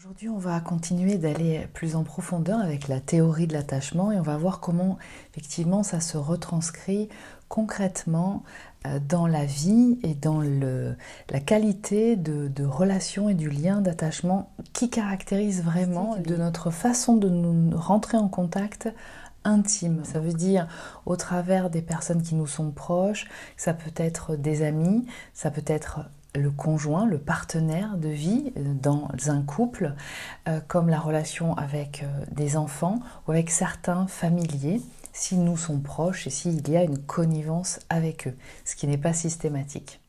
Aujourd'hui, on va continuer d'aller plus en profondeur avec la théorie de l'attachement et on va voir comment effectivement ça se retranscrit concrètement dans la vie et dans la qualité de relation et du lien d'attachement qui caractérise vraiment de notre façon de nous rentrer en contact intime. Ça veut dire au travers des personnes qui nous sont proches, ça peut être des amis, ça peut être le conjoint, le partenaire de vie dans un couple, comme la relation avec des enfants ou avec certains familiers, s'ils nous sont proches et s'il y a une connivence avec eux, ce qui n'est pas systématique.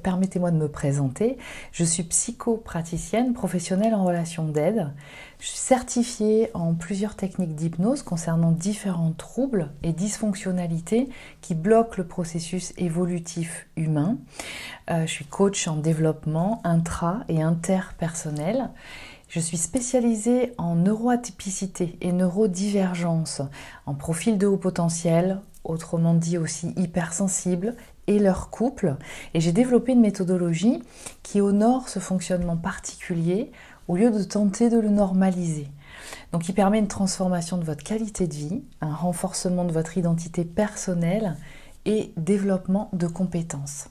Permettez-moi de me présenter. Je suis psychopraticienne professionnelle en relation d'aide. Je suis certifiée en plusieurs techniques d'hypnose concernant différents troubles et dysfonctionnalités qui bloquent le processus évolutif humain. Je suis coach en développement intra- et interpersonnel. Je suis spécialisée en neuroatypicité et neurodivergence, en profil de haut potentiel, autrement dit aussi hypersensible, et leur couple. Et j'ai développé une méthodologie qui honore ce fonctionnement particulier au lieu de tenter de le normaliser. Donc il permet une transformation de votre qualité de vie, un renforcement de votre identité personnelle et développement de compétences.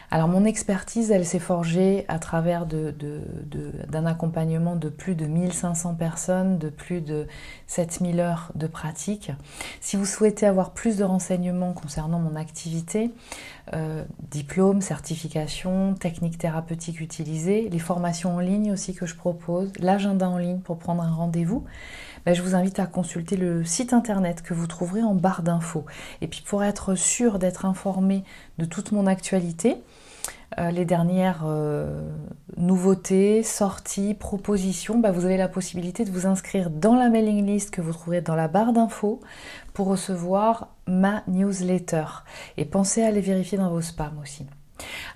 Alors mon expertise, elle s'est forgée à travers d'un accompagnement de plus de 1500 personnes, de plus de 7000 heures de pratique. Si vous souhaitez avoir plus de renseignements concernant mon activité, diplôme, certification, techniques thérapeutiques utilisées, les formations en ligne aussi que je propose, l'agenda en ligne pour prendre un rendez-vous, je vous invite à consulter le site internet que vous trouverez en barre d'infos. Et puis pour être sûr d'être informé de toute mon actualité, les dernières nouveautés, sorties, propositions, vous avez la possibilité de vous inscrire dans la mailing list que vous trouverez dans la barre d'infos pour recevoir ma newsletter. Et pensez à les vérifier dans vos spams aussi.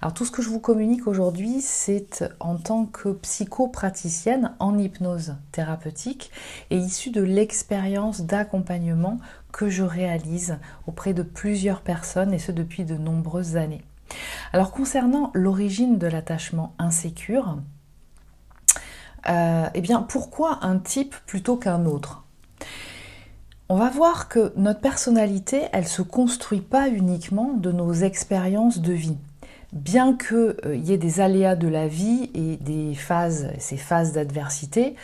Alors tout ce que je vous communique aujourd'hui, c'est en tant que psychopraticienne en hypnose thérapeutique et issue de l'expérience d'accompagnement que je réalise auprès de plusieurs personnes et ce depuis de nombreuses années. Alors concernant l'origine de l'attachement insécure, pourquoi un type plutôt qu'un autre ? On va voir que notre personnalité, elle ne se construit pas uniquement de nos expériences de vie. Bien qu'il y ait des aléas de la vie et ces phases d'adversité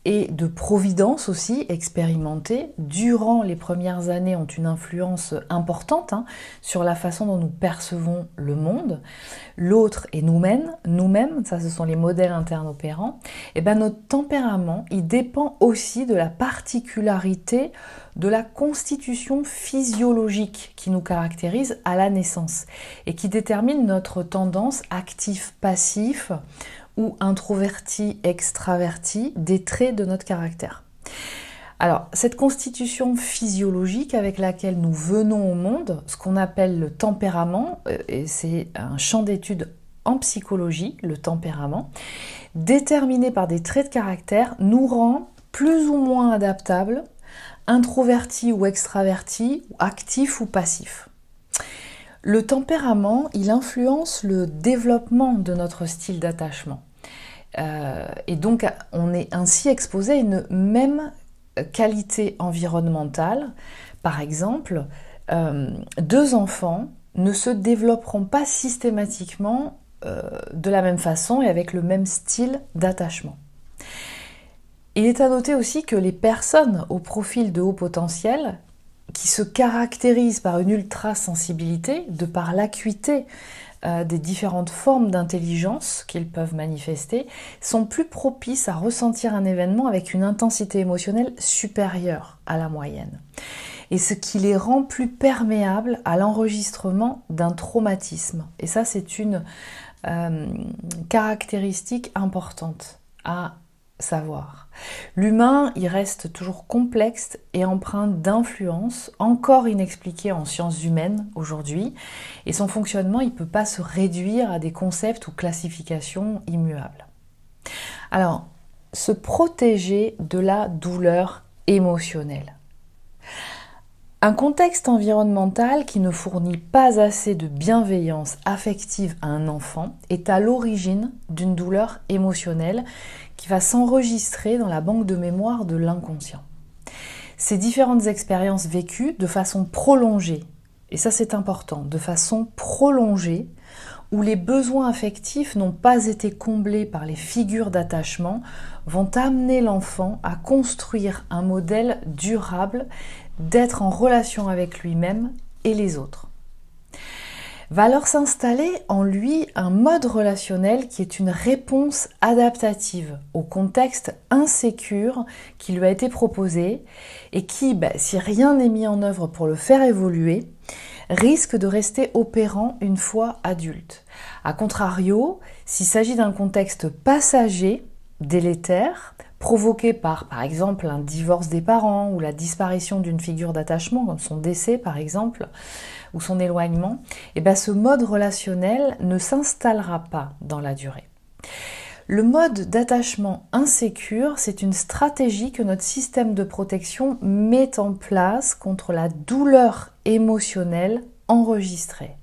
et de providence aussi expérimentées durant les premières années ont une influence importante sur la façon dont nous percevons le monde, l'autre et nous-mêmes, ça ce sont les modèles internes opérants, et notre tempérament, il dépend aussi de la particularité de la constitution physiologique qui nous caractérise à la naissance et qui détermine notre tendance actif-passif ou introverti-extraverti des traits de notre caractère. Alors, cette constitution physiologique avec laquelle nous venons au monde, ce qu'on appelle le tempérament, et c'est un champ d'étude en psychologie, le tempérament, déterminé par des traits de caractère, nous rend plus ou moins adaptables, introverti ou extraverti, actif ou passif. Le tempérament, il influence le développement de notre style d'attachement. Et donc, on est ainsi exposé à une même qualité environnementale. Par exemple, deux enfants ne se développeront pas systématiquement de la même façon et avec le même style d'attachement. Il est à noter aussi que les personnes au profil de haut potentiel, qui se caractérisent par une ultra-sensibilité, de par l'acuité des différentes formes d'intelligence qu'ils peuvent manifester, sont plus propices à ressentir un événement avec une intensité émotionnelle supérieure à la moyenne. Et ce qui les rend plus perméables à l'enregistrement d'un traumatisme. Et ça, c'est une caractéristique importante à savoir. L'humain, il reste toujours complexe et empreint d'influences, encore inexpliquées en sciences humaines aujourd'hui, et son fonctionnement, il ne peut pas se réduire à des concepts ou classifications immuables. Alors, se protéger de la douleur émotionnelle. Un contexte environnemental qui ne fournit pas assez de bienveillance affective à un enfant est à l'origine d'une douleur émotionnelle qui va s'enregistrer dans la banque de mémoire de l'inconscient. Ces différentes expériences vécues de façon prolongée, et ça c'est important, de façon prolongée, où les besoins affectifs n'ont pas été comblés par les figures d'attachement, vont amener l'enfant à construire un modèle durable d'être en relation avec lui-même et les autres. Va alors s'installer en lui un mode relationnel qui est une réponse adaptative au contexte insécure qui lui a été proposé et qui, si rien n'est mis en œuvre pour le faire évoluer, risque de rester opérant une fois adulte. A contrario, s'il s'agit d'un contexte passager, délétère, provoqué par exemple, un divorce des parents ou la disparition d'une figure d'attachement, comme son décès par exemple, ou son éloignement, ce mode relationnel ne s'installera pas dans la durée. Le mode d'attachement insécure, c'est une stratégie que notre système de protection met en place contre la douleur émotionnelle enregistrée.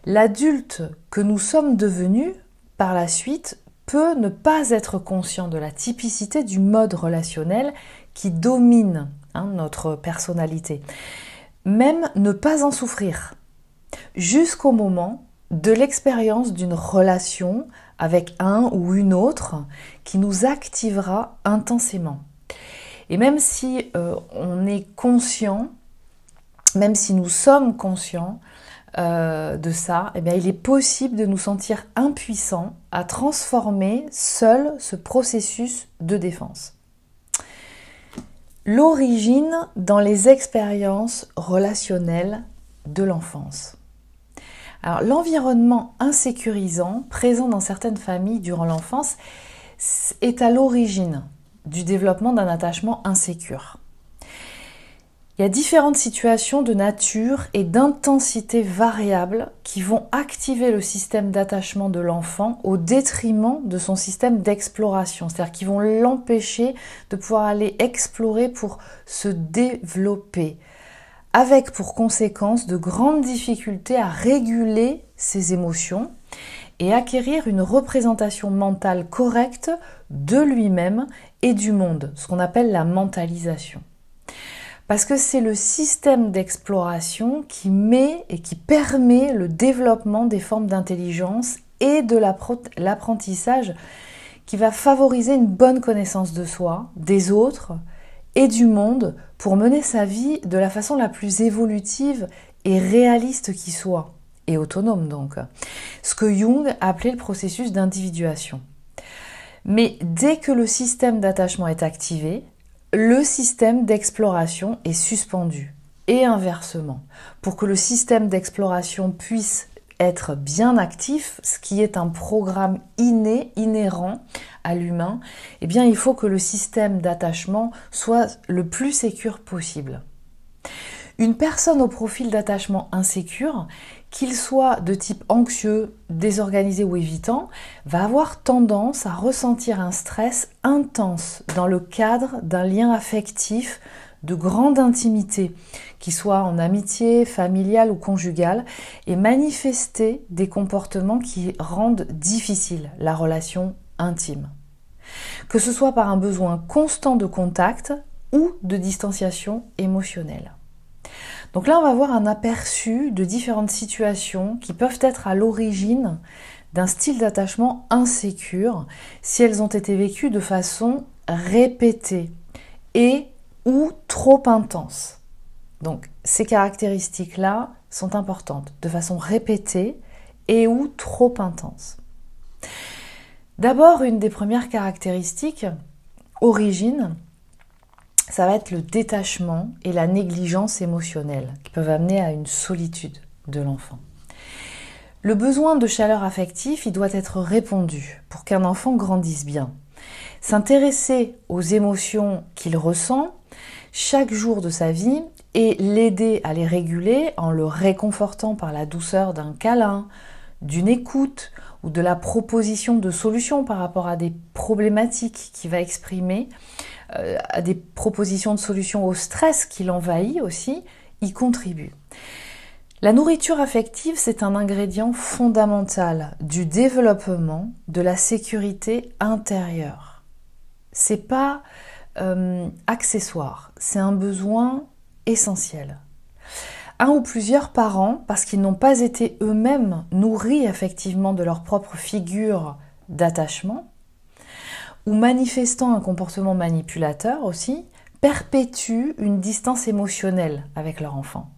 L'adulte que nous sommes devenus, par la suite, peut ne pas être conscient de la typicité du mode relationnel qui domine notre personnalité, même ne pas en souffrir, jusqu'au moment de l'expérience d'une relation avec un ou une autre qui nous activera intensément. Et même si on est conscient, même si nous sommes conscients de ça, il est possible de nous sentir impuissants à transformer seul ce processus de défense. L'origine dans les expériences relationnelles de l'enfance. Alors, l'environnement insécurisant présent dans certaines familles durant l'enfance est à l'origine du développement d'un attachement insécure. Il y a différentes situations de nature et d'intensité variables qui vont activer le système d'attachement de l'enfant au détriment de son système d'exploration. C'est-à-dire qu'ils vont l'empêcher de pouvoir aller explorer pour se développer, avec pour conséquence de grandes difficultés à réguler ses émotions et acquérir une représentation mentale correcte de lui-même et du monde, ce qu'on appelle la mentalisation. Parce que c'est le système d'exploration qui met et qui permet le développement des formes d'intelligence et de l'apprentissage qui va favoriser une bonne connaissance de soi, des autres et du monde pour mener sa vie de la façon la plus évolutive et réaliste qui soit, et autonome donc. Ce que Jung appelait le processus d'individuation. Mais dès que le système d'attachement est activé, le système d'exploration est suspendu, et inversement. Pour que le système d'exploration puisse être bien actif, ce qui est un programme inhérent à l'humain, il faut que le système d'attachement soit le plus sécure possible. Une personne au profil d'attachement insécure, qu'il soit de type anxieux, désorganisé ou évitant, va avoir tendance à ressentir un stress intense dans le cadre d'un lien affectif de grande intimité, qu'il soit en amitié, familiale ou conjugale, et manifester des comportements qui rendent difficile la relation intime. Que ce soit par un besoin constant de contact ou de distanciation émotionnelle. Donc là, on va voir un aperçu de différentes situations qui peuvent être à l'origine d'un style d'attachement insécure si elles ont été vécues de façon répétée et ou trop intense. Donc ces caractéristiques-là sont importantes, de façon répétée et ou trop intense. D'abord, une des premières caractéristiques, origine, ça va être le détachement et la négligence émotionnelle qui peuvent amener à une solitude de l'enfant. Le besoin de chaleur affective, il doit être répondu pour qu'un enfant grandisse bien. S'intéresser aux émotions qu'il ressent chaque jour de sa vie et l'aider à les réguler en le réconfortant par la douceur d'un câlin, d'une écoute ou de la proposition de solutions par rapport à des problématiques qu'il va exprimer, à des propositions de solutions au stress qui l'envahit aussi, y contribue. La nourriture affective, c'est un ingrédient fondamental du développement de la sécurité intérieure. C'est pas accessoire, c'est un besoin essentiel. Un ou plusieurs parents, parce qu'ils n'ont pas été eux-mêmes nourris affectivement de leur propre figure d'attachement, ou manifestant un comportement manipulateur aussi, perpétuent une distance émotionnelle avec leur enfant.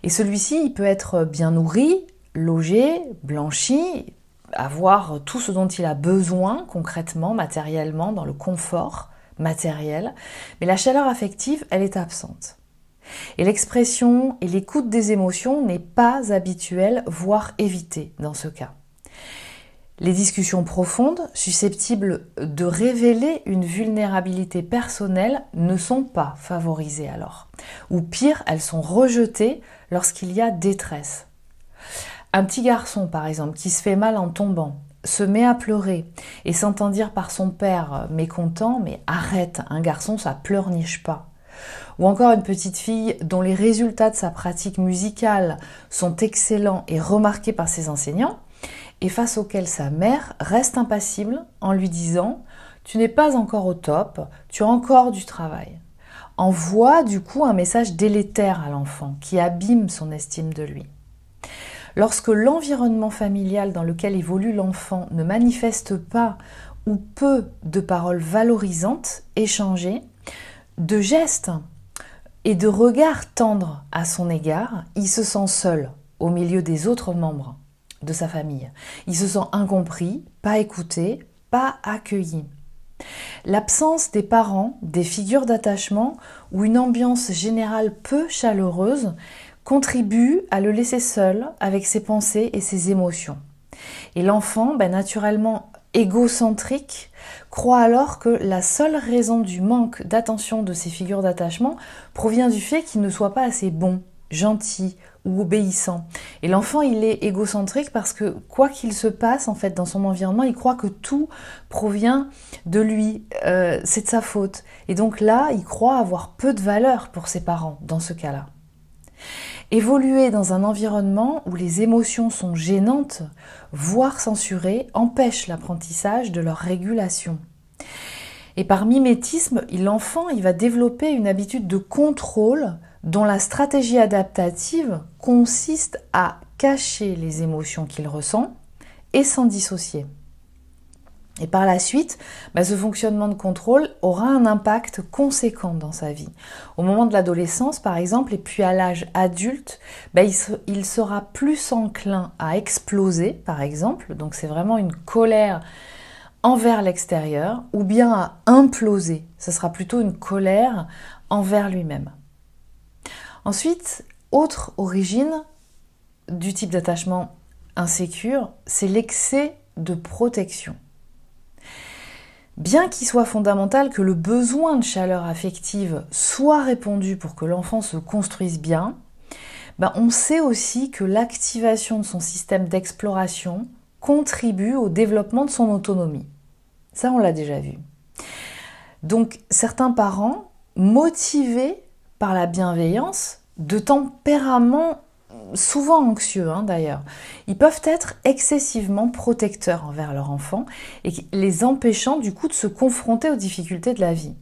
Et celui-ci, il peut être bien nourri, logé, blanchi, avoir tout ce dont il a besoin concrètement, matériellement, dans le confort matériel, mais la chaleur affective, elle est absente. Et l'expression et l'écoute des émotions n'est pas habituelle, voire évitée dans ce cas. Les discussions profondes, susceptibles de révéler une vulnérabilité personnelle, ne sont pas favorisées alors. Ou pire, elles sont rejetées lorsqu'il y a détresse. Un petit garçon, par exemple, qui se fait mal en tombant, se met à pleurer et s'entend dire par son père mécontent « mais arrête, un garçon ça pleurniche pas ». Ou encore une petite fille dont les résultats de sa pratique musicale sont excellents et remarqués par ses enseignants, et face auquel sa mère reste impassible en lui disant « tu n'es pas encore au top, tu as encore du travail ». Envoie du coup un message délétère à l'enfant qui abîme son estime de lui. Lorsque l'environnement familial dans lequel évolue l'enfant ne manifeste pas ou peu de paroles valorisantes, échangées, de gestes et de regards tendres à son égard, il se sent seul au milieu des autres membres de sa famille. Il se sent incompris, pas écouté, pas accueilli. L'absence des parents, des figures d'attachement ou une ambiance générale peu chaleureuse contribue à le laisser seul avec ses pensées et ses émotions. Et l'enfant, naturellement égocentrique, croit alors que la seule raison du manque d'attention de ces figures d'attachement provient du fait qu'il ne soit pas assez bon, gentil ou obéissant. Et l'enfant, il est égocentrique parce que quoi qu'il se passe en fait dans son environnement, il croit que tout provient de lui, c'est de sa faute. Et donc là, il croit avoir peu de valeur pour ses parents dans ce cas-là. Évoluer dans un environnement où les émotions sont gênantes, voire censurées, empêche l'apprentissage de leur régulation. Et par mimétisme, l'enfant va développer une habitude de contrôle dont la stratégie adaptative consiste à cacher les émotions qu'il ressent et s'en dissocier. Et par la suite, ce fonctionnement de contrôle aura un impact conséquent dans sa vie. Au moment de l'adolescence, par exemple, et puis à l'âge adulte, il sera plus enclin à exploser, par exemple, donc c'est vraiment une colère envers l'extérieur, ou bien à imploser, ce sera plutôt une colère envers lui-même. Ensuite, autre origine du type d'attachement insécure, c'est l'excès de protection. Bien qu'il soit fondamental que le besoin de chaleur affective soit répondu pour que l'enfant se construise bien, on sait aussi que l'activation de son système d'exploration contribue au développement de son autonomie. Ça, on l'a déjà vu. Donc, certains parents, motivés par la bienveillance, de tempérament souvent anxieux d'ailleurs, ils peuvent être excessivement protecteurs envers leur enfant et les empêchant du coup de se confronter aux difficultés de la vie.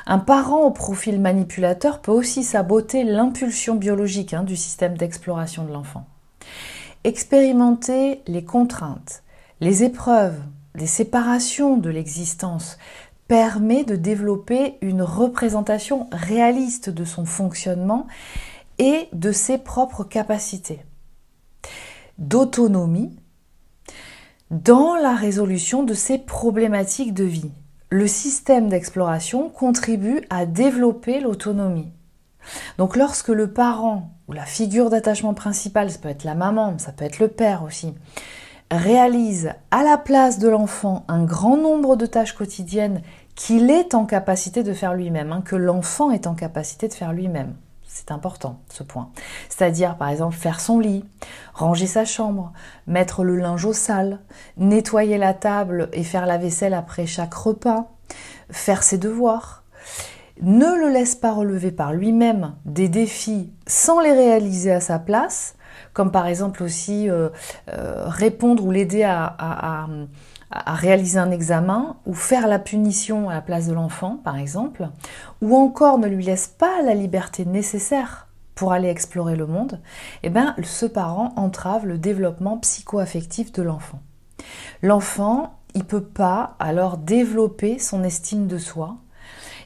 Un parent au profil manipulateur peut aussi saboter l'impulsion biologique du système d'exploration de l'enfant. Expérimenter les contraintes, les épreuves, les séparations de l'existence permet de développer une représentation réaliste de son fonctionnement et de ses propres capacités d'autonomie dans la résolution de ses problématiques de vie. Le système d'exploration contribue à développer l'autonomie. Donc lorsque le parent ou la figure d'attachement principale, ça peut être la maman, ça peut être le père aussi, réalise à la place de l'enfant un grand nombre de tâches quotidiennes qu'il est en capacité de faire lui-même, que l'enfant est en capacité de faire lui-même. C'est important, ce point. C'est-à-dire, par exemple, faire son lit, ranger sa chambre, mettre le linge au sale, nettoyer la table et faire la vaisselle après chaque repas, faire ses devoirs, ne le laisse pas relever par lui-même des défis sans les réaliser à sa place, comme par exemple aussi répondre ou l'aider à réaliser un examen, ou faire la punition à la place de l'enfant, par exemple, ou encore ne lui laisse pas la liberté nécessaire pour aller explorer le monde, eh bien, ce parent entrave le développement psycho-affectif de l'enfant. L'enfant, il ne peut pas alors développer son estime de soi,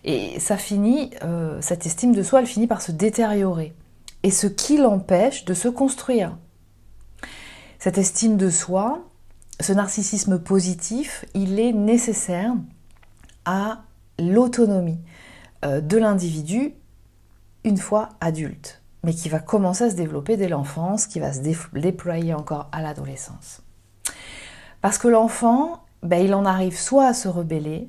et cette estime de soi, elle finit par se détériorer, et ce qui l'empêche de se construire. Cette estime de soi, ce narcissisme positif, il est nécessaire à l'autonomie de l'individu une fois adulte, mais qui va commencer à se développer dès l'enfance, qui va se déployer encore à l'adolescence. Parce que l'enfant, il en arrive soit à se rebeller,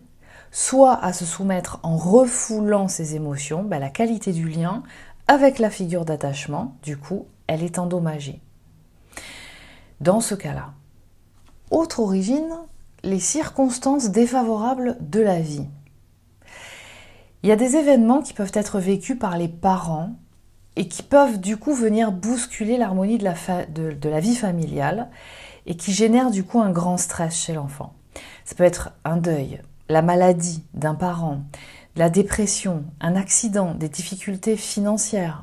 soit à se soumettre en refoulant ses émotions. La qualité du lien avec la figure d'attachement, du coup, elle est endommagée. Dans ce cas-là, autre origine, les circonstances défavorables de la vie. Il y a des événements qui peuvent être vécus par les parents et qui peuvent du coup venir bousculer l'harmonie de la vie familiale et qui génèrent du coup un grand stress chez l'enfant. Ça peut être un deuil, la maladie d'un parent, la dépression, un accident, des difficultés financières,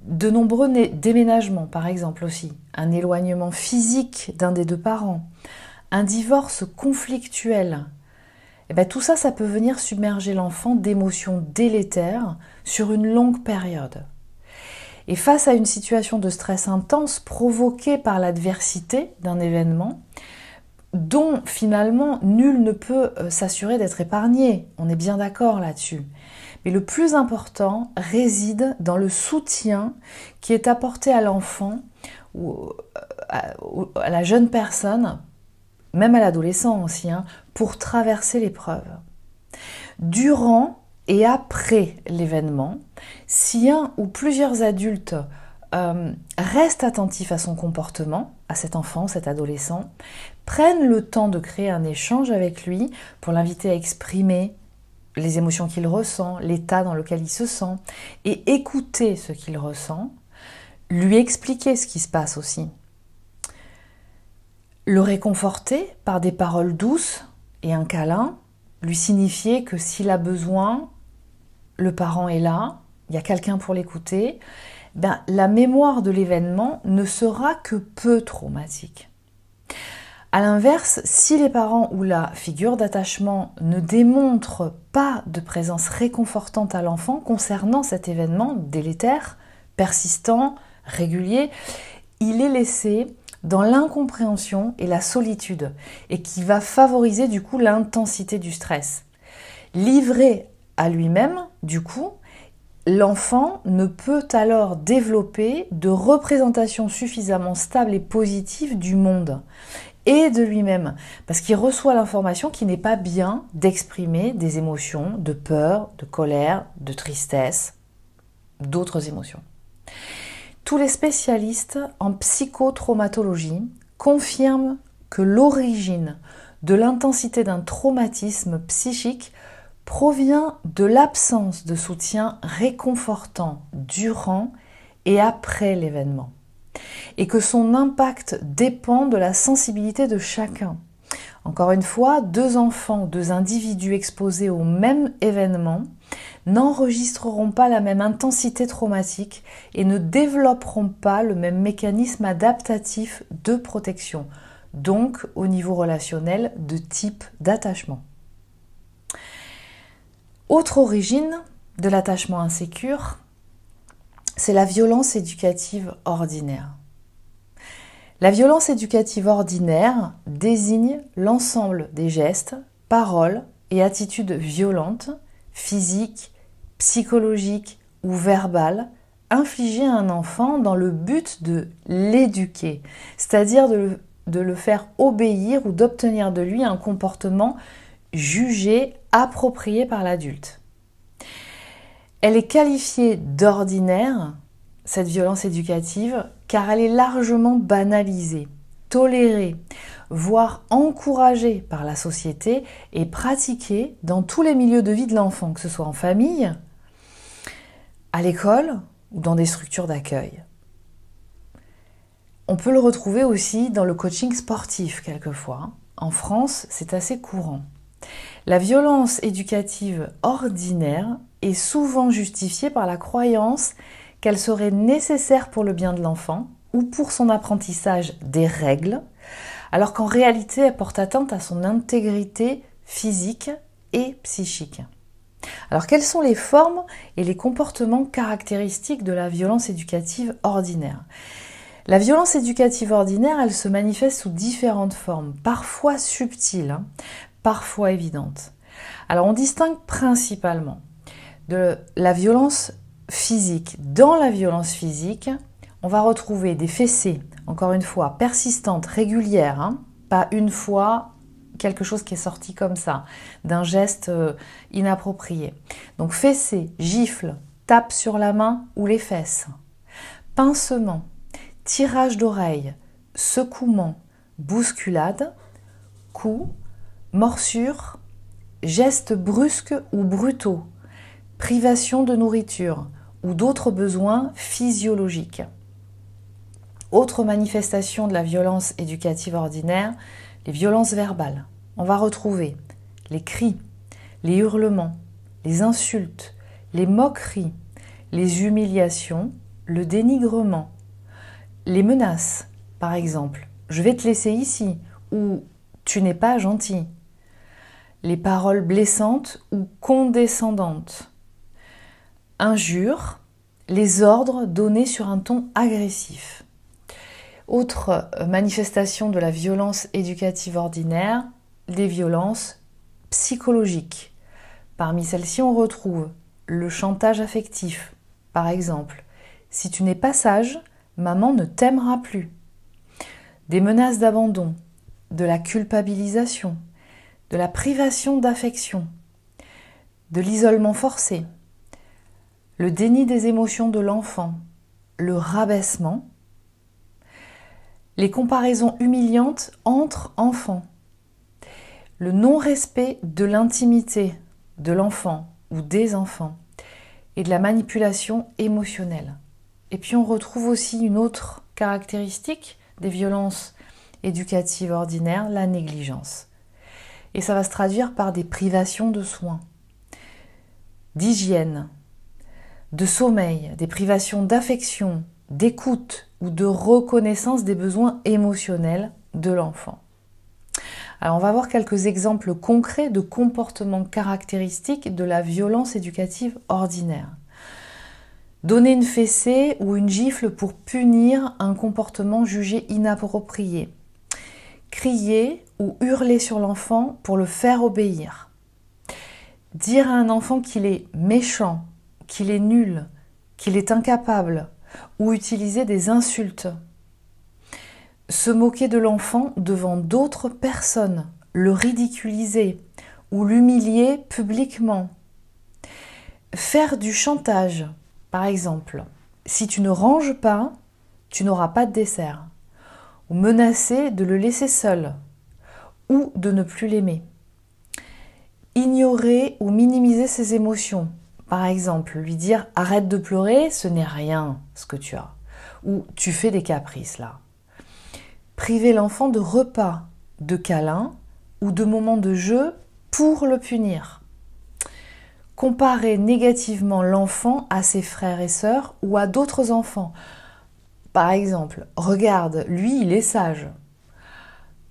de nombreux déménagements par exemple aussi, un éloignement physique d'un des deux parents, un divorce conflictuel. Tout ça, ça peut venir submerger l'enfant d'émotions délétères sur une longue période. Et face à une situation de stress intense provoquée par l'adversité d'un événement, dont finalement nul ne peut s'assurer d'être épargné, on est bien d'accord là-dessus. Mais le plus important réside dans le soutien qui est apporté à l'enfant ou à la jeune personne, même à l'adolescent aussi, pour traverser l'épreuve. Durant et après l'événement, si un ou plusieurs adultes restent attentifs à son comportement, à cet enfant, cet adolescent, prennent le temps de créer un échange avec lui pour l'inviter à exprimer les émotions qu'il ressent, l'état dans lequel il se sent, et écouter ce qu'il ressent, lui expliquer ce qui se passe aussi. Le réconforter par des paroles douces et un câlin, lui signifier que s'il a besoin, le parent est là, il y a quelqu'un pour l'écouter, la mémoire de l'événement ne sera que peu traumatique. A l'inverse, si les parents ou la figure d'attachement ne démontrent pas de présence réconfortante à l'enfant concernant cet événement délétère, persistant, régulier, il est laissé dans l'incompréhension et la solitude, et qui va favoriser du coup l'intensité du stress. Livré à lui-même, du coup, l'enfant ne peut alors développer de représentation suffisamment stable et positive du monde et de lui-même, parce qu'il reçoit l'information qu'il n'est pas bien d'exprimer des émotions de peur, de colère, de tristesse, d'autres émotions. Tous les spécialistes en psychotraumatologie confirment que l'origine de l'intensité d'un traumatisme psychique provient de l'absence de soutien réconfortant durant et après l'événement, et que son impact dépend de la sensibilité de chacun. Encore une fois, deux enfants, deux individus exposés au même événement n'enregistreront pas la même intensité traumatique et ne développeront pas le même mécanisme adaptatif de protection, donc au niveau relationnel de type d'attachement. Autre origine de l'attachement insécure, c'est la violence éducative ordinaire. La violence éducative ordinaire désigne l'ensemble des gestes, paroles et attitudes violentes, physiques, psychologiques ou verbales, infligées à un enfant dans le but de l'éduquer, c'est-à-dire de le faire obéir ou d'obtenir de lui un comportement jugé approprié par l'adulte. Elle est qualifiée d'ordinaire, cette violence éducative, car elle est largement banalisée, tolérée, voire encouragée par la société et pratiquée dans tous les milieux de vie de l'enfant, que ce soit en famille, à l'école ou dans des structures d'accueil. On peut le retrouver aussi dans le coaching sportif quelquefois. En France, c'est assez courant. La violence éducative ordinaire est souvent justifiée par la croyance qu'elle serait nécessaire pour le bien de l'enfant ou pour son apprentissage des règles, alors qu'en réalité elle porte atteinte à son intégrité physique et psychique. Alors quelles sont les formes et les comportements caractéristiques de la violence éducative ordinaire ? La violence éducative ordinaire, elle se manifeste sous différentes formes, parfois subtiles, parfois évidentes. Alors on distingue principalement de la violence physique. Dans la violence physique, on va retrouver des fessées, encore une fois, persistantes, régulières, pas une fois quelque chose qui est sorti comme ça, d'un geste inapproprié. Donc fessées, gifles, tape sur la main ou les fesses, pincement, tirage d'oreille, secouement, bousculade, coups, morsures, gestes brusques ou brutaux, privation de nourriture ou d'autres besoins physiologiques. Autre manifestation de la violence éducative ordinaire, les violences verbales. On va retrouver les cris, les hurlements, les insultes, les moqueries, les humiliations, le dénigrement, les menaces, par exemple, je vais te laisser ici ou tu n'es pas gentil, les paroles blessantes ou condescendantes, injures, les ordres donnés sur un ton agressif. Autre manifestation de la violence éducative ordinaire, les violences psychologiques. Parmi celles-ci, on retrouve le chantage affectif, par exemple. Si tu n'es pas sage, maman ne t'aimera plus. Des menaces d'abandon, de la culpabilisation, de la privation d'affection, de l'isolement forcé, le déni des émotions de l'enfant, le rabaissement, les comparaisons humiliantes entre enfants, le non-respect de l'intimité de l'enfant ou des enfants et de la manipulation émotionnelle. Et puis on retrouve aussi une autre caractéristique des violences éducatives ordinaires, la négligence. Et ça va se traduire par des privations de soins, d'hygiène, de sommeil, des privations d'affection, d'écoute ou de reconnaissance des besoins émotionnels de l'enfant. Alors on va voir quelques exemples concrets de comportements caractéristiques de la violence éducative ordinaire. Donner une fessée ou une gifle pour punir un comportement jugé inapproprié. Crier ou hurler sur l'enfant pour le faire obéir. Dire à un enfant qu'il est méchant, qu'il est nul, qu'il est incapable, ou utiliser des insultes. Se moquer de l'enfant devant d'autres personnes, le ridiculiser ou l'humilier publiquement. Faire du chantage, par exemple. Si tu ne ranges pas, tu n'auras pas de dessert. Ou menacer de le laisser seul, ou de ne plus l'aimer. Ignorer ou minimiser ses émotions. Par exemple, lui dire « arrête de pleurer, ce n'est rien ce que tu as » ou « tu fais des caprices là ». Priver l'enfant de repas, de câlins ou de moments de jeu pour le punir. Comparer négativement l'enfant à ses frères et sœurs ou à d'autres enfants. Par exemple, « regarde, lui il est sage ».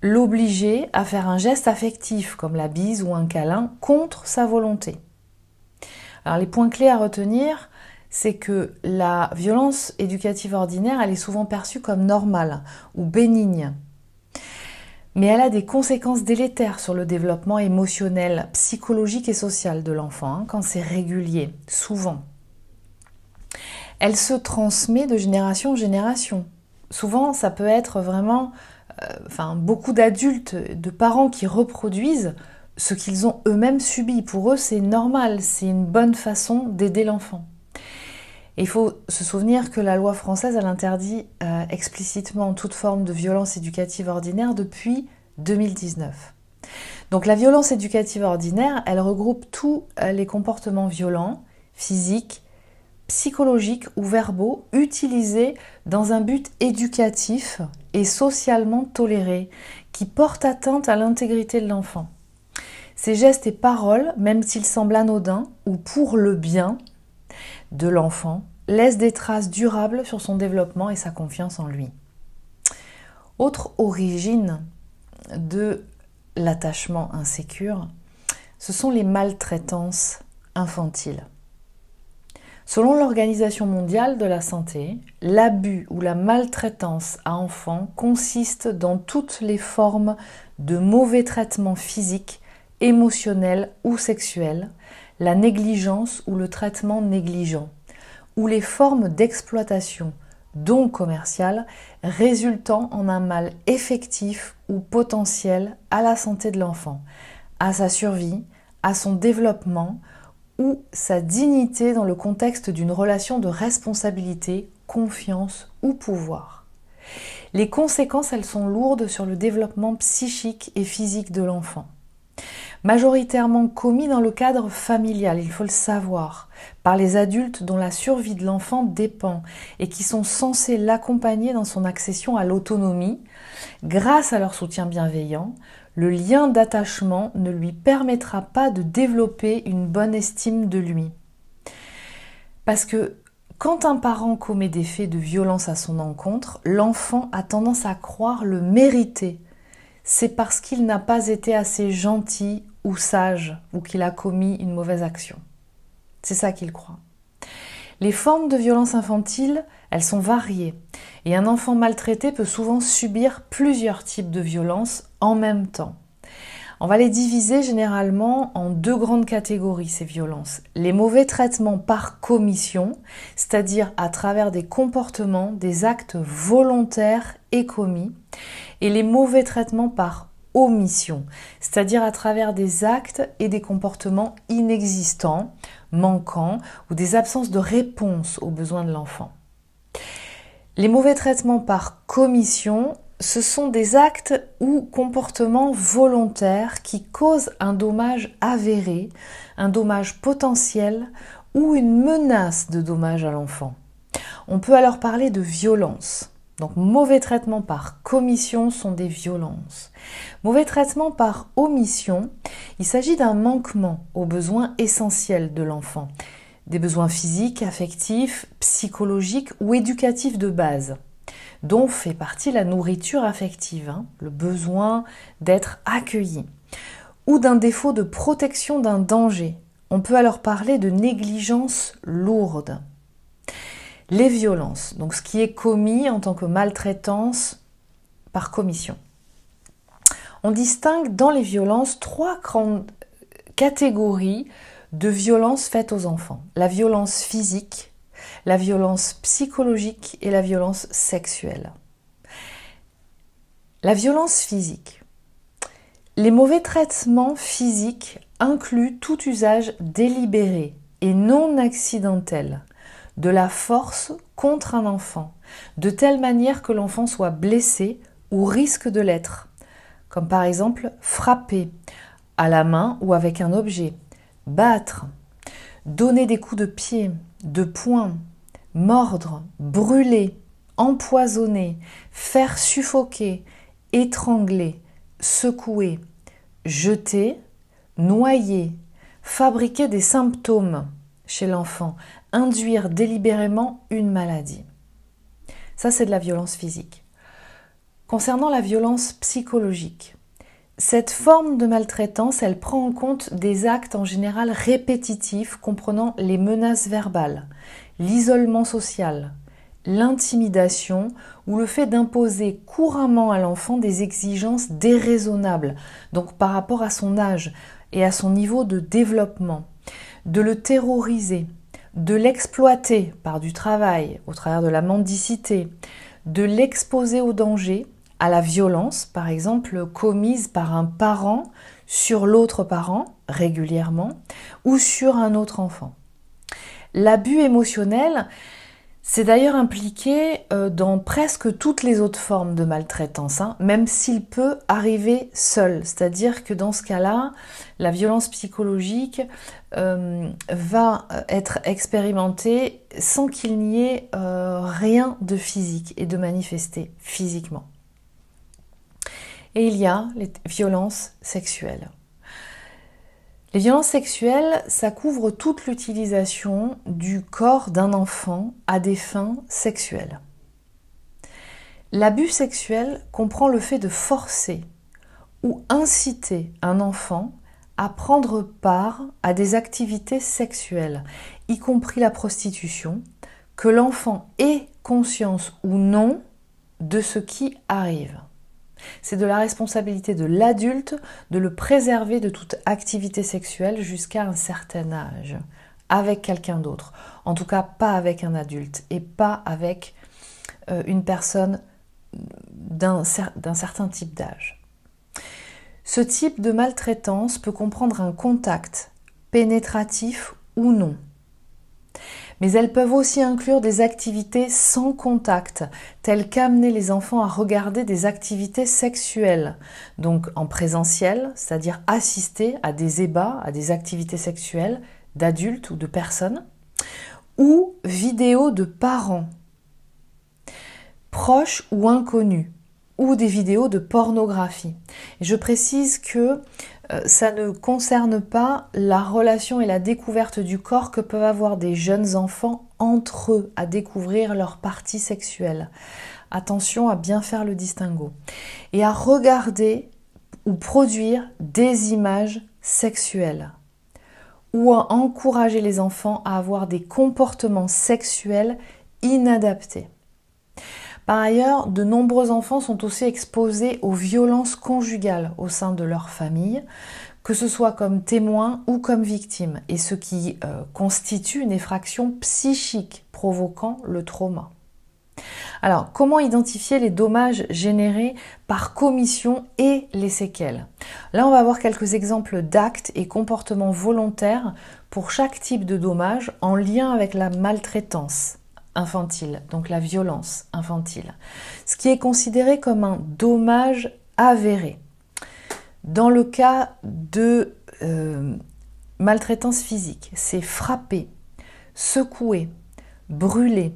L'obliger à faire un geste affectif comme la bise ou un câlin contre sa volonté. Alors les points clés à retenir, c'est que la violence éducative ordinaire, elle est souvent perçue comme normale ou bénigne. Mais elle a des conséquences délétères sur le développement émotionnel, psychologique et social de l'enfant, quand c'est régulier, souvent. Elle se transmet de génération en génération. Souvent, ça peut être vraiment beaucoup d'adultes, de parents qui reproduisent ce qu'ils ont eux-mêmes subi. Pour eux, c'est normal, c'est une bonne façon d'aider l'enfant. Et il faut se souvenir que la loi française, elle interdit explicitement toute forme de violence éducative ordinaire depuis 2019. Donc la violence éducative ordinaire, elle regroupe tous les comportements violents, physiques, psychologiques ou verbaux utilisés dans un but éducatif et socialement toléré qui portent atteinte à l'intégrité de l'enfant. Ces gestes et paroles, même s'ils semblent anodins ou pour le bien de l'enfant, laissent des traces durables sur son développement et sa confiance en lui. Autre origine de l'attachement insécure, ce sont les maltraitances infantiles. Selon l'Organisation mondiale de la santé, l'abus ou la maltraitance à enfants consiste dans toutes les formes de mauvais traitements physiques, émotionnels ou sexuels, la négligence ou le traitement négligent, ou les formes d'exploitation, dont commerciale, résultant en un mal effectif ou potentiel à la santé de l'enfant, à sa survie, à son développement ou sa dignité dans le contexte d'une relation de responsabilité, confiance ou pouvoir. Les conséquences, elles sont lourdes sur le développement psychique et physique de l'enfant. Majoritairement commis dans le cadre familial, il faut le savoir, par les adultes dont la survie de l'enfant dépend et qui sont censés l'accompagner dans son accession à l'autonomie, grâce à leur soutien bienveillant, le lien d'attachement ne lui permettra pas de développer une bonne estime de lui. Parce que quand un parent commet des faits de violence à son encontre, l'enfant a tendance à croire le mériter. C'est parce qu'il n'a pas été assez gentil ou sage ou qu'il a commis une mauvaise action. C'est ça qu'il croit. Les formes de violence infantile, elles sont variées et un enfant maltraité peut souvent subir plusieurs types de violences en même temps. On va les diviser généralement en deux grandes catégories, ces violences. Les mauvais traitements par commission, c'est-à-dire à travers des comportements, des actes volontaires et commis, et les mauvais traitements par omission, c'est-à-dire à travers des actes et des comportements inexistants, manquants ou des absences de réponse aux besoins de l'enfant. Les mauvais traitements par commission, ce sont des actes ou comportements volontaires qui causent un dommage avéré, un dommage potentiel ou une menace de dommage à l'enfant. On peut alors parler de violence. Donc mauvais traitements par commission sont des violences. Mauvais traitements par omission, il s'agit d'un manquement aux besoins essentiels de l'enfant, des besoins physiques, affectifs, psychologiques ou éducatifs de base, dont fait partie la nourriture affective, le besoin d'être accueilli, ou d'un défaut de protection d'un danger. On peut alors parler de négligence lourde. Les violences, donc ce qui est commis en tant que maltraitance par commission. On distingue dans les violences trois grandes catégories de violences faites aux enfants. La violence physique, la violence psychologique et la violence sexuelle. La violence physique. Les mauvais traitements physiques incluent tout usage délibéré et non accidentel de la force contre un enfant, de telle manière que l'enfant soit blessé ou risque de l'être, comme par exemple frapper à la main ou avec un objet, battre, donner des coups de pied, de poing, mordre, brûler, empoisonner, faire suffoquer, étrangler, secouer, jeter, noyer, fabriquer des symptômes chez l'enfant, induire délibérément une maladie. Ça, c'est de la violence physique. Concernant la violence psychologique, cette forme de maltraitance, elle prend en compte des actes en général répétitifs comprenant les menaces verbales, l'isolement social, l'intimidation ou le fait d'imposer couramment à l'enfant des exigences déraisonnables, donc par rapport à son âge et à son niveau de développement, de le terroriser, de l'exploiter par du travail, au travers de la mendicité, de l'exposer au danger, à la violence, par exemple, commise par un parent sur l'autre parent, régulièrement, ou sur un autre enfant. L'abus émotionnel, C'est d'ailleurs impliqué dans presque toutes les autres formes de maltraitance, hein, même s'il peut arriver seul. C'est-à-dire que dans ce cas-là, la violence psychologique va être expérimentée sans qu'il n'y ait rien de physique et de manifesté physiquement. Et il y a les violences sexuelles. Les violences sexuelles, ça couvre toute l'utilisation du corps d'un enfant à des fins sexuelles. L'abus sexuel comprend le fait de forcer ou inciter un enfant à prendre part à des activités sexuelles, y compris la prostitution, que l'enfant ait conscience ou non de ce qui arrive. C'est de la responsabilité de l'adulte de le préserver de toute activité sexuelle jusqu'à un certain âge, avec quelqu'un d'autre. En tout cas, pas avec un adulte et pas avec une personne d'un certain type d'âge. Ce type de maltraitance peut comprendre un contact pénétratif ou non. Mais elles peuvent aussi inclure des activités sans contact, telles qu'amener les enfants à regarder des activités sexuelles, donc en présentiel, c'est-à-dire assister à des ébats, à des activités sexuelles d'adultes ou de personnes, ou vidéos de parents, proches ou inconnus, ou des vidéos de pornographie. Et je précise que ça ne concerne pas la relation et la découverte du corps que peuvent avoir des jeunes enfants entre eux, à découvrir leur partie sexuelle. Attention à bien faire le distinguo. Et à regarder ou produire des images sexuelles. Ou à encourager les enfants à avoir des comportements sexuels inadaptés. Par ailleurs, de nombreux enfants sont aussi exposés aux violences conjugales au sein de leur famille, que ce soit comme témoins ou comme victimes, et ce qui constitue une effraction psychique provoquant le trauma. Alors, comment identifier les dommages générés par commission et les séquelles? Là, on va voir quelques exemples d'actes et comportements volontaires pour chaque type de dommage en lien avec la maltraitance infantile, donc la violence infantile, ce qui est considéré comme un dommage avéré. Dans le cas de maltraitance physique, c'est frapper, secouer, brûler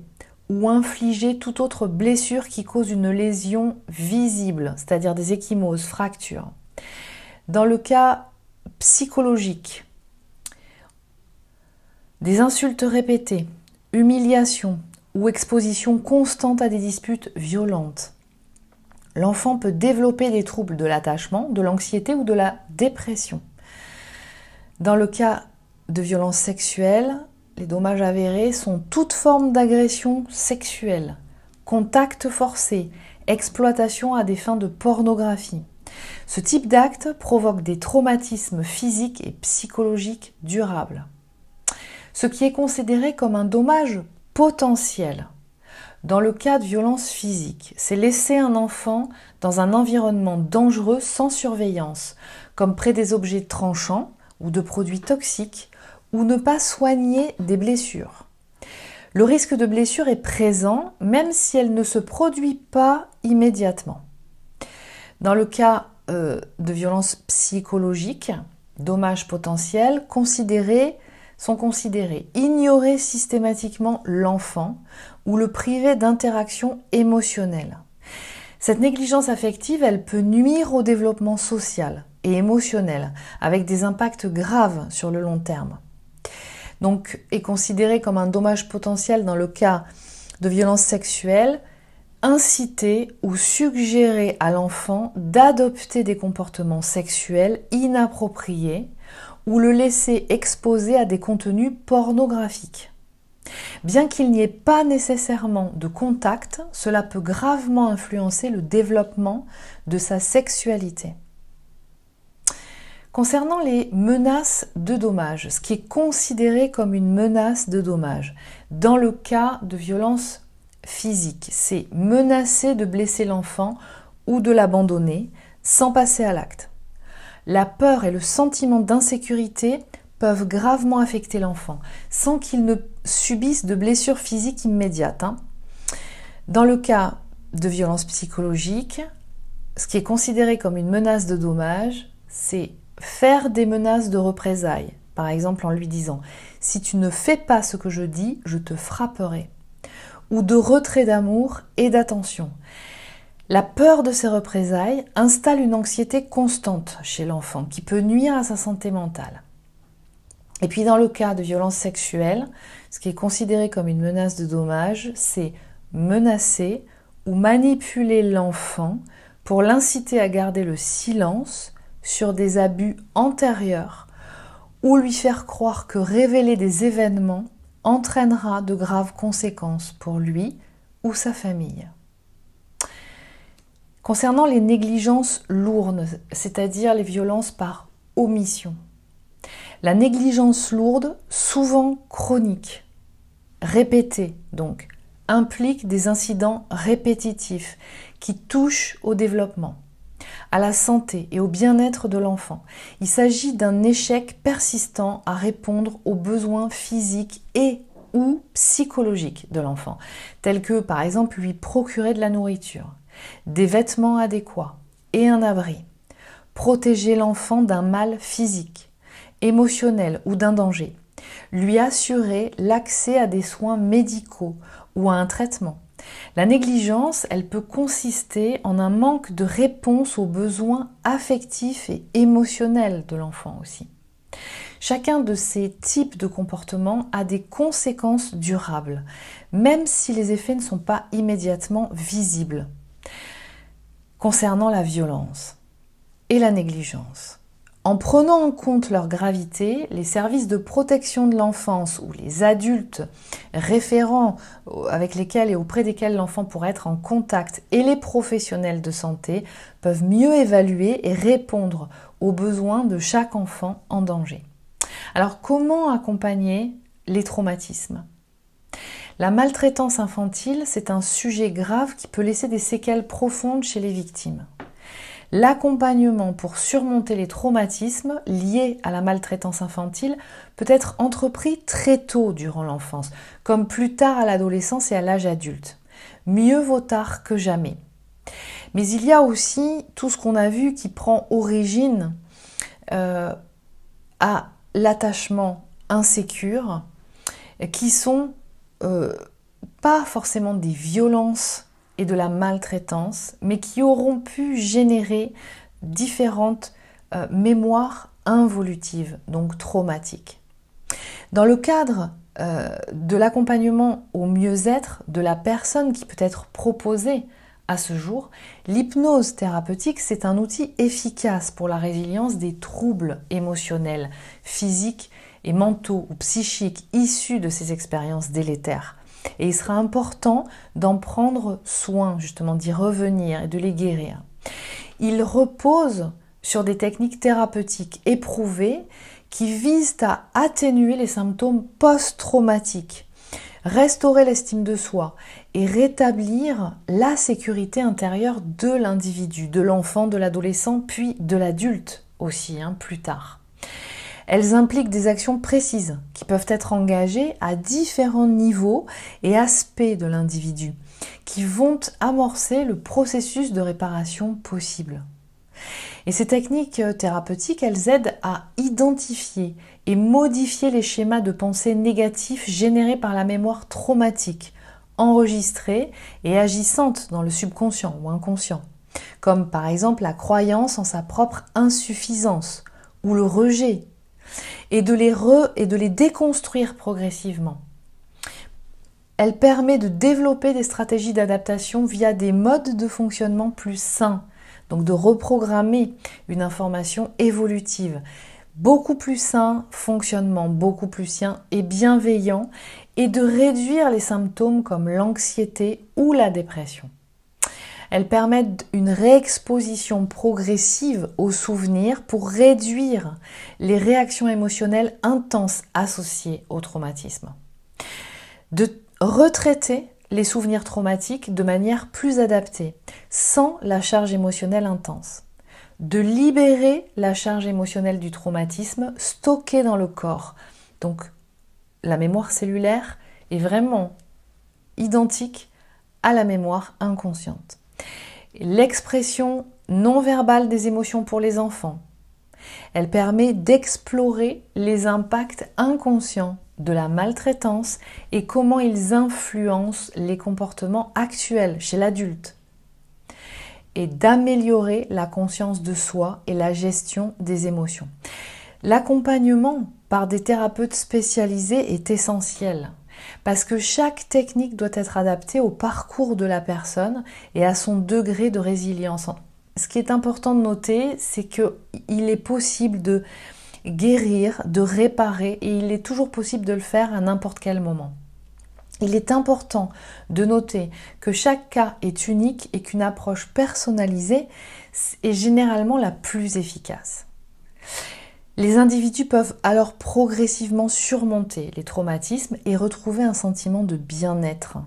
ou infliger toute autre blessure qui cause une lésion visible, c'est-à-dire des ecchymoses, fractures. Dans le cas psychologique, des insultes répétées, humiliation ou exposition constante à des disputes violentes. L'enfant peut développer des troubles de l'attachement, de l'anxiété ou de la dépression. Dans le cas de violences sexuelles, les dommages avérés sont toute forme d'agression sexuelle, contact forcé, exploitation à des fins de pornographie. Ce type d'acte provoque des traumatismes physiques et psychologiques durables. Ce qui est considéré comme un dommage potentiel. Dans le cas de violence physique, c'est laisser un enfant dans un environnement dangereux sans surveillance, comme près des objets tranchants ou de produits toxiques, ou ne pas soigner des blessures. Le risque de blessure est présent, même si elle ne se produit pas immédiatement. Dans le cas de violence psychologique, dommages potentiels sont considérés ignorer systématiquement l'enfant ou le priver d'interaction émotionnelle. Cette négligence affective, elle peut nuire au développement social et émotionnel, avec des impacts graves sur le long terme. Donc, est considéré comme un dommage potentiel dans le cas de violences sexuelles, inciter ou suggérer à l'enfant d'adopter des comportements sexuels inappropriés ou le laisser exposer à des contenus pornographiques. Bien qu'il n'y ait pas nécessairement de contact, cela peut gravement influencer le développement de sa sexualité. Concernant les menaces de dommage, ce qui est considéré comme une menace de dommage, dans le cas de violence physique, c'est menacer de blesser l'enfant ou de l'abandonner sans passer à l'acte. La peur et le sentiment d'insécurité peuvent gravement affecter l'enfant sans qu'il ne subisse de blessures physiques immédiates. Dans le cas de violences psychologiques, ce qui est considéré comme une menace de dommage, c'est faire des menaces de représailles. Par exemple en lui disant « si tu ne fais pas ce que je dis, je te frapperai » ou de retrait d'amour et d'attention. La peur de ces représailles installe une anxiété constante chez l'enfant qui peut nuire à sa santé mentale. Et puis dans le cas de violences sexuelles, ce qui est considéré comme une menace de dommage, c'est menacer ou manipuler l'enfant pour l'inciter à garder le silence sur des abus antérieurs ou lui faire croire que révéler des événements entraînera de graves conséquences pour lui ou sa famille. Concernant les négligences lourdes, c'est-à-dire les violences par omission, la négligence lourde, souvent chronique, répétée donc, implique des incidents répétitifs qui touchent au développement, à la santé et au bien-être de l'enfant. Il s'agit d'un échec persistant à répondre aux besoins physiques et ou psychologiques de l'enfant, tels que par exemple lui procurer de la nourriture, des vêtements adéquats et un abri, protéger l'enfant d'un mal physique, émotionnel ou d'un danger, lui assurer l'accès à des soins médicaux ou à un traitement. La négligence, elle peut consister en un manque de réponse aux besoins affectifs et émotionnels de l'enfant aussi. Chacun de ces types de comportements a des conséquences durables, même si les effets ne sont pas immédiatement visibles. Concernant la violence et la négligence, en prenant en compte leur gravité, les services de protection de l'enfance ou les adultes référents avec lesquels et auprès desquels l'enfant pourrait être en contact et les professionnels de santé peuvent mieux évaluer et répondre aux besoins de chaque enfant en danger. Alors, comment accompagner les traumatismes ? La maltraitance infantile, c'est un sujet grave qui peut laisser des séquelles profondes chez les victimes. L'accompagnement pour surmonter les traumatismes liés à la maltraitance infantile peut être entrepris très tôt durant l'enfance, comme plus tard à l'adolescence et à l'âge adulte. Mieux vaut tard que jamais. Mais il y a aussi tout ce qu'on a vu qui prend origine à l'attachement insécure, qui sont pas forcément des violences et de la maltraitance, mais qui auront pu générer différentes mémoires involutives, donc traumatiques. Dans le cadre de l'accompagnement au mieux-être de la personne qui peut être proposée à ce jour, l'hypnose thérapeutique, c'est un outil efficace pour la résilience des troubles émotionnels, physiques et mentaux ou psychiques issus de ces expériences délétères. Et il sera important d'en prendre soin, justement, d'y revenir et de les guérir. Il repose sur des techniques thérapeutiques éprouvées qui visent à atténuer les symptômes post-traumatiques, restaurer l'estime de soi et rétablir la sécurité intérieure de l'individu, de l'enfant, de l'adolescent, puis de l'adulte aussi, plus tard. Elles impliquent des actions précises qui peuvent être engagées à différents niveaux et aspects de l'individu, qui vont amorcer le processus de réparation possible. Et ces techniques thérapeutiques, elles aident à identifier et modifier les schémas de pensée négatifs générés par la mémoire traumatique, enregistrée et agissante dans le subconscient ou inconscient, comme par exemple la croyance en sa propre insuffisance ou le rejet, et de les déconstruire progressivement. Elle permet de développer des stratégies d'adaptation via des modes de fonctionnement plus sains, donc de reprogrammer une information évolutive. Beaucoup plus sain, fonctionnement beaucoup plus sain et bienveillant, et de réduire les symptômes comme l'anxiété ou la dépression. Elles permettent une réexposition progressive aux souvenirs pour réduire les réactions émotionnelles intenses associées au traumatisme. De retraiter les souvenirs traumatiques de manière plus adaptée, sans la charge émotionnelle intense. de libérer la charge émotionnelle du traumatisme stockée dans le corps. Donc la mémoire cellulaire est vraiment identique à la mémoire inconsciente. L'expression non verbale des émotions pour les enfants, elle permet d'explorer les impacts inconscients de la maltraitance et comment ils influencent les comportements actuels chez l'adulte, et d'améliorer la conscience de soi et la gestion des émotions. L'accompagnement par des thérapeutes spécialisés est essentiel parce que chaque technique doit être adaptée au parcours de la personne et à son degré de résilience. Ce qui est important de noter, c'est qu'il est possible de guérir, de réparer, et il est toujours possible de le faire à n'importe quel moment. Il est important de noter que chaque cas est unique et qu'une approche personnalisée est généralement la plus efficace. Les individus peuvent alors progressivement surmonter les traumatismes et retrouver un sentiment de bien-être.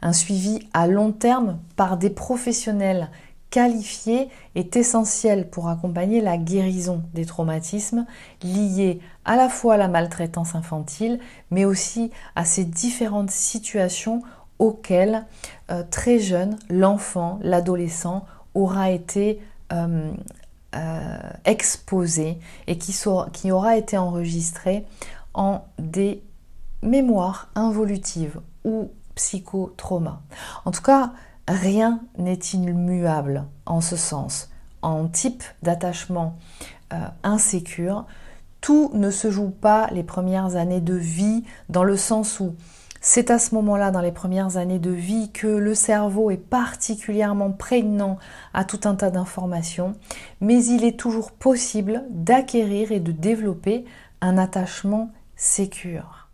Un suivi à long terme par des professionnels qualifié est essentiel pour accompagner la guérison des traumatismes liés à la fois à la maltraitance infantile, mais aussi à ces différentes situations auxquelles très jeune, l'enfant, l'adolescent aura été exposé et qui aura été enregistré en des mémoires involutives ou psychotraumas. En tout cas, rien n'est immuable en ce sens. En type d'attachement insécure, tout ne se joue pas les premières années de vie, dans le sens où c'est à ce moment-là, dans les premières années de vie, que le cerveau est particulièrement prégnant à tout un tas d'informations, mais il est toujours possible d'acquérir et de développer un attachement sécure.